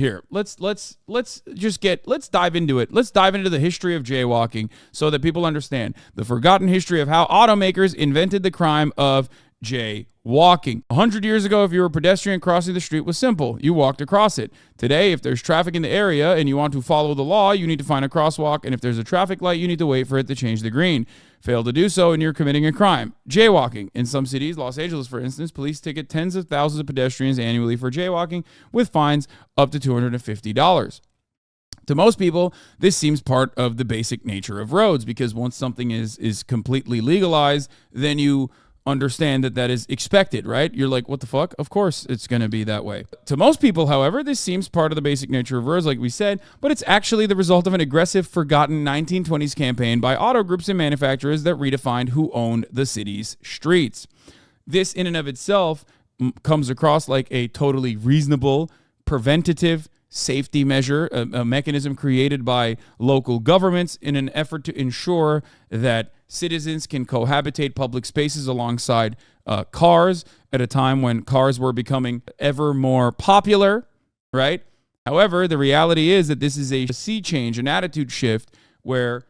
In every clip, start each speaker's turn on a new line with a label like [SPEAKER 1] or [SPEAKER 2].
[SPEAKER 1] Here, let's dive into it. Let's dive into the history of jaywalking so that people understand the forgotten history of how automakers invented the crime of jaywalking. 100 years ago, if you were a pedestrian, crossing the street was simple. You walked across it. Today, if there's traffic in the area and you want to follow the law, you need to find a crosswalk, and if there's a traffic light, you need to wait for it to change the green. Fail to do so, and you're committing a crime. Jaywalking. In some cities, Los Angeles, for instance, police ticket tens of thousands of pedestrians annually for jaywalking with fines up to $250. To most people, this seems part of the basic nature of roads, because once something is completely legalized, then you understand that is expected, right? You're like, what the fuck? Of course it's going to be that way. To most people, however, this seems part of the basic nature of roads, like we said, but it's actually the result of an aggressive, forgotten 1920s campaign by auto groups and manufacturers that redefined who owned the city's streets. This in and of itself comes across like a totally reasonable, preventative safety measure, a mechanism created by local governments in an effort to ensure that citizens can cohabitate public spaces alongside cars at a time when cars were becoming ever more popular, right? However, the reality is that this is a sea change, an attitude shift, where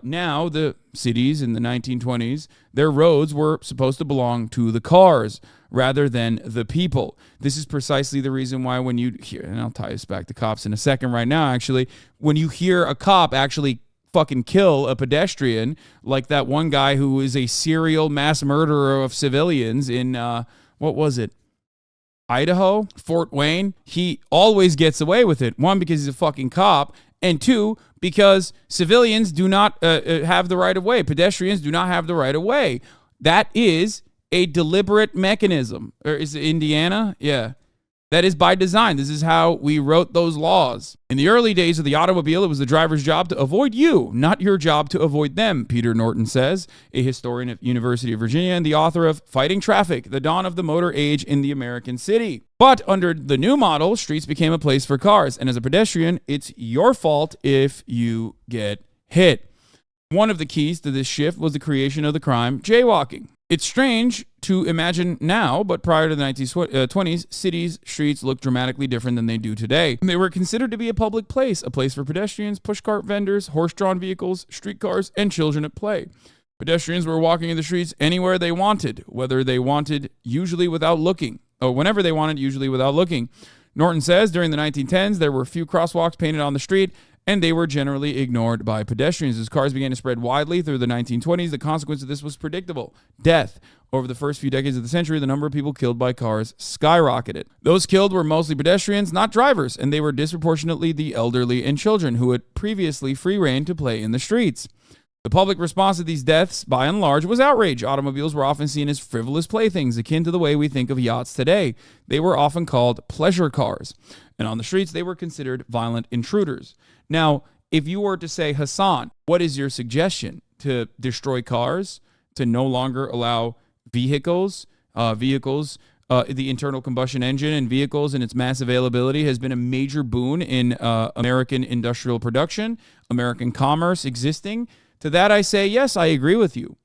[SPEAKER 1] now the cities in the 1920s, their roads were supposed to belong to the cars rather than the people. This is precisely the reason why when you hear, and I'll tie this back to cops in a second right now, actually, when you hear a cop actually fucking kill a pedestrian, like that one guy who is a serial mass murderer of civilians in, what was it? Idaho? Fort Wayne? He always gets away with it. One, because he's a fucking cop, and two, because civilians do not have the right of way. Pedestrians do not have the right of way. That is a deliberate mechanism. Or is it Indiana? Yeah. That is by design. This is how we wrote those laws. In the early days of the automobile, it was the driver's job to avoid you, not your job to avoid them, Peter Norton says, a historian at University of Virginia and the author of Fighting Traffic, The Dawn of the Motor Age in the American City. But under the new model, streets became a place for cars. And as a pedestrian, it's your fault if you get hit. One of the keys to this shift was the creation of the crime jaywalking. It's strange to imagine now, but prior to the 1920s, cities' streets looked dramatically different than they do today. They were considered to be a public place for pedestrians, pushcart vendors, horse-drawn vehicles, streetcars, and children at play. Pedestrians were walking in the streets anywhere they wanted, whenever they wanted, usually without looking. Norton says during the 1910s, there were few crosswalks painted on the street, and they were generally ignored by pedestrians. As cars began to spread widely through the 1920s, the consequence of this was predictable: death. Over the first few decades of the century, the number of people killed by cars skyrocketed. Those killed were mostly pedestrians, not drivers, and they were disproportionately the elderly and children who had previously free rein to play in the streets. The public response to these deaths, by and large, was outrage. Automobiles were often seen as frivolous playthings, akin to the way we think of yachts today. They were often called pleasure cars, and on the streets, they were considered violent intruders. Now, if you were to say, Hasan, what is your suggestion? To destroy cars? To no longer allow vehicles? The internal combustion engine and vehicles and its mass availability has been a major boon in American industrial production, American commerce existing. To that I say, yes, I agree with you.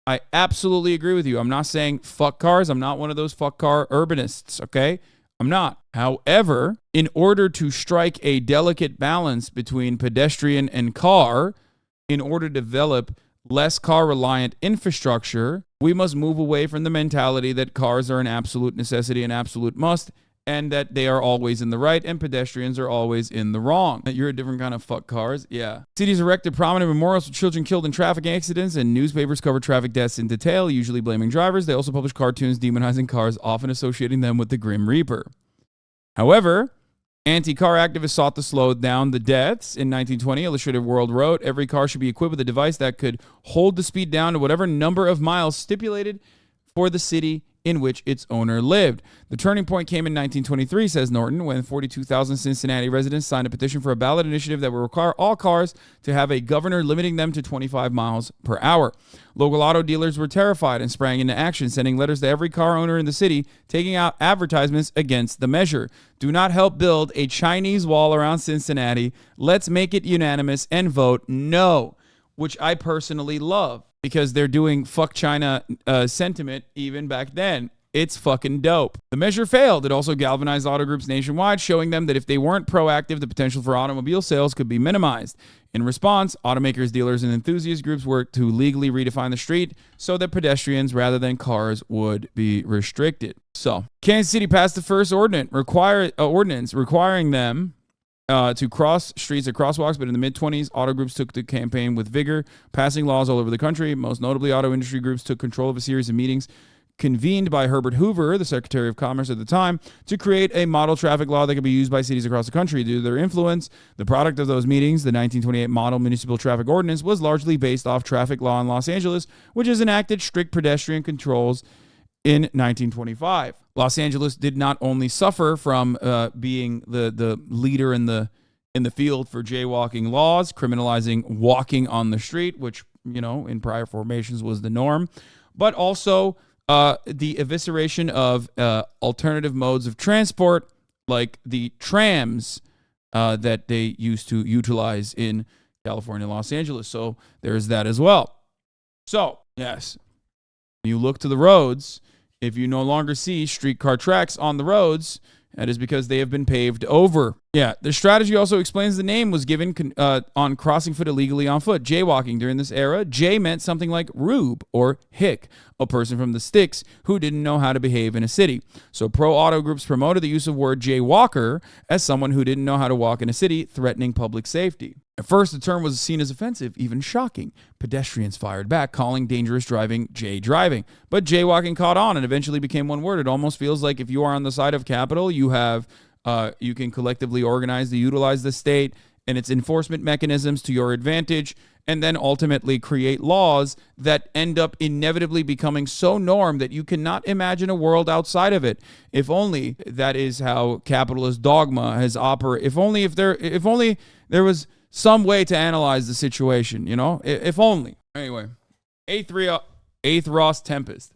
[SPEAKER 1] I absolutely agree with you. I'm not saying fuck cars. I'm not one of those fuck car urbanists, okay? I'm not. However, in order to strike a delicate balance between pedestrian and car, in order to develop less car-reliant infrastructure, we must move away from the mentality that cars are an absolute necessity, an absolute must, and that they are always in the right and pedestrians are always in the wrong. You're a different kind of fuck cars, yeah. Cities erected prominent memorials for children killed in traffic accidents, and newspapers cover traffic deaths in detail, usually blaming drivers. They also publish cartoons demonizing cars, often associating them with the Grim Reaper. However, anti-car activists sought to slow down the deaths. In 1920, Illustrated World wrote, every car should be equipped with a device that could hold the speed down to whatever number of miles stipulated for the city in which its owner lived. The turning point came in 1923, says Norton, when 42,000 Cincinnati residents signed a petition for a ballot initiative that would require all cars to have a governor limiting them to 25 miles per hour. Local auto dealers were terrified and sprang into action, sending letters to every car owner in the city, taking out advertisements against the measure. Do not help build a Chinese wall around Cincinnati. Let's make it unanimous and vote no, which I personally love, because they're doing fuck China sentiment even back then. It's fucking dope. The measure failed. It also galvanized auto groups nationwide, showing them that if they weren't proactive, the potential for automobile sales could be minimized. In response, automakers, dealers, and enthusiast groups worked to legally redefine the street so that pedestrians rather than cars would be restricted. So, Kansas City passed the first ordinance requiring them to cross streets at crosswalks, but in the mid-20s, auto groups took the campaign with vigor, passing laws all over the country. Most notably, auto industry groups took control of a series of meetings convened by Herbert Hoover, the Secretary of Commerce at the time, to create a model traffic law that could be used by cities across the country. Due to their influence, the product of those meetings, the 1928 Model Municipal Traffic Ordinance, was largely based off traffic law in Los Angeles, which has enacted strict pedestrian controls in 1925. Los Angeles did not only suffer from being the leader in the field for jaywalking laws, criminalizing walking on the street, which, in prior formations was the norm, but also the evisceration of alternative modes of transport, like the trams that they used to utilize in California and Los Angeles. So there's that as well. So, yes, you look to the roads. If you no longer see streetcar tracks on the roads, that is because they have been paved over. Yeah, the strategy also explains the name was given on crossing foot illegally on foot. Jaywalking during this era, Jay meant something like rube or hick, a person from the sticks who didn't know how to behave in a city. So pro-auto groups promoted the use of word jaywalker as someone who didn't know how to walk in a city, threatening public safety. At first, the term was seen as offensive, even shocking. Pedestrians fired back, calling dangerous driving jay driving. But jaywalking caught on and eventually became one word. It almost feels like if you are on the side of Capitol, you can collectively organize to utilize the state and its enforcement mechanisms to your advantage, and then ultimately create laws that end up inevitably becoming so norm that you cannot imagine a world outside of it. If only that is how capitalist dogma has operated. If only there was some way to analyze the situation, if only. Anyway, Eighth Ross Tempest.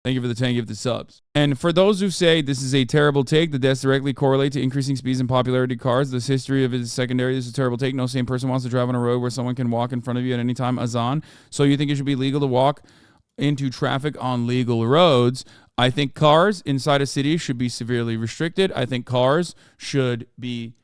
[SPEAKER 1] Thank you for the 10 gifted subs. And for those who say this is a terrible take, the deaths directly correlate to increasing speeds and popularity of cars. This history of it is secondary. This is a terrible take. No sane person wants to drive on a road where someone can walk in front of you at any time. Hasan. So you think it should be legal to walk into traffic on legal roads? I think cars inside a city should be severely restricted. I think cars should be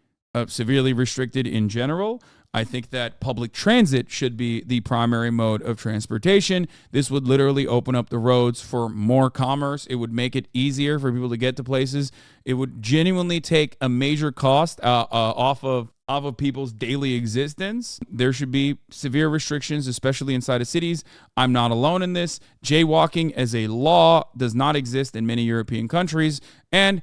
[SPEAKER 1] severely restricted in general. I think that public transit should be the primary mode of transportation. This would literally open up the roads for more commerce. It would make it easier for people to get to places. It would genuinely take a major cost off of people's daily existence. There should be severe restrictions, especially inside of cities. I'm not alone in this. Jaywalking as a law does not exist in many European countries, and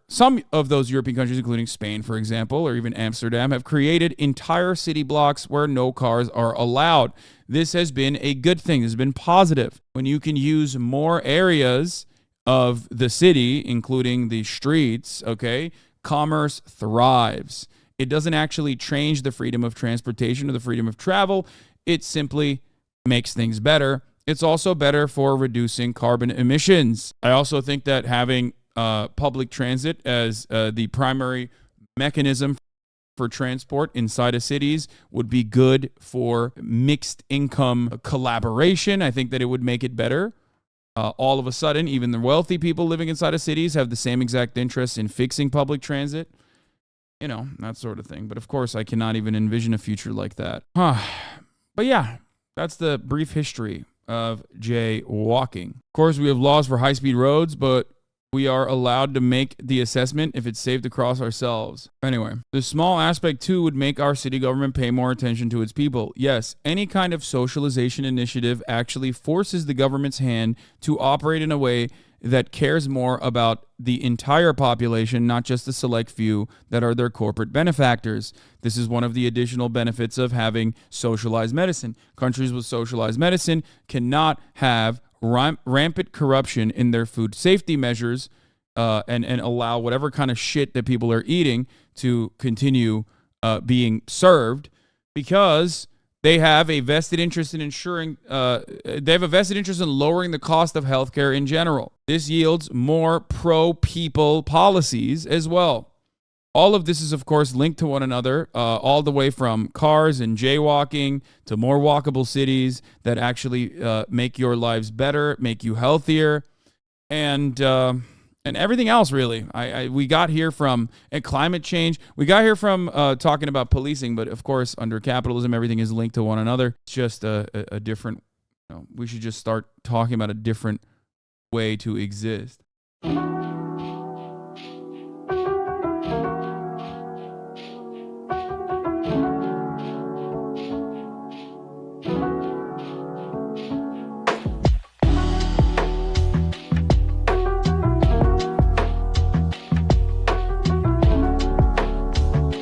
[SPEAKER 1] some of those European countries, including Spain, for example, or even Amsterdam, have created entire city blocks where no cars are allowed. This has been a good thing. This has been positive. When you can use more areas of the city, including the streets, commerce thrives. It doesn't actually change the freedom of transportation or the freedom of travel. It simply makes things better. It's also better for reducing carbon emissions. I also think that having public transit as the primary mechanism for transport inside of cities would be good for mixed income collaboration. I think that it would make it better. All of a sudden, even the wealthy people living inside of cities have the same exact interest in fixing public transit. That sort of thing. But of course, I cannot even envision a future like that. But yeah, that's the brief history of jaywalking. Of course, we have laws for high-speed roads, but we are allowed to make the assessment if it's safe to cross ourselves. Anyway, the small aspect too would make our city government pay more attention to its people. Yes, any kind of socialization initiative actually forces the government's hand to operate in a way that cares more about the entire population, not just the select few that are their corporate benefactors. This is one of the additional benefits of having socialized medicine. Countries with socialized medicine cannot have rampant corruption in their food safety measures and allow whatever kind of shit that people are eating to continue being served, because they have a vested interest in lowering the cost of healthcare in general. This yields more pro-people policies as well. All of this is, of course, linked to one another, all the way from cars and jaywalking to more walkable cities that actually make your lives better, make you healthier. and everything else, really. We got here from climate change. We got here from talking about policing, but of course, under capitalism, everything is linked to one another. It's just a different. We should just start talking about a different way to exist.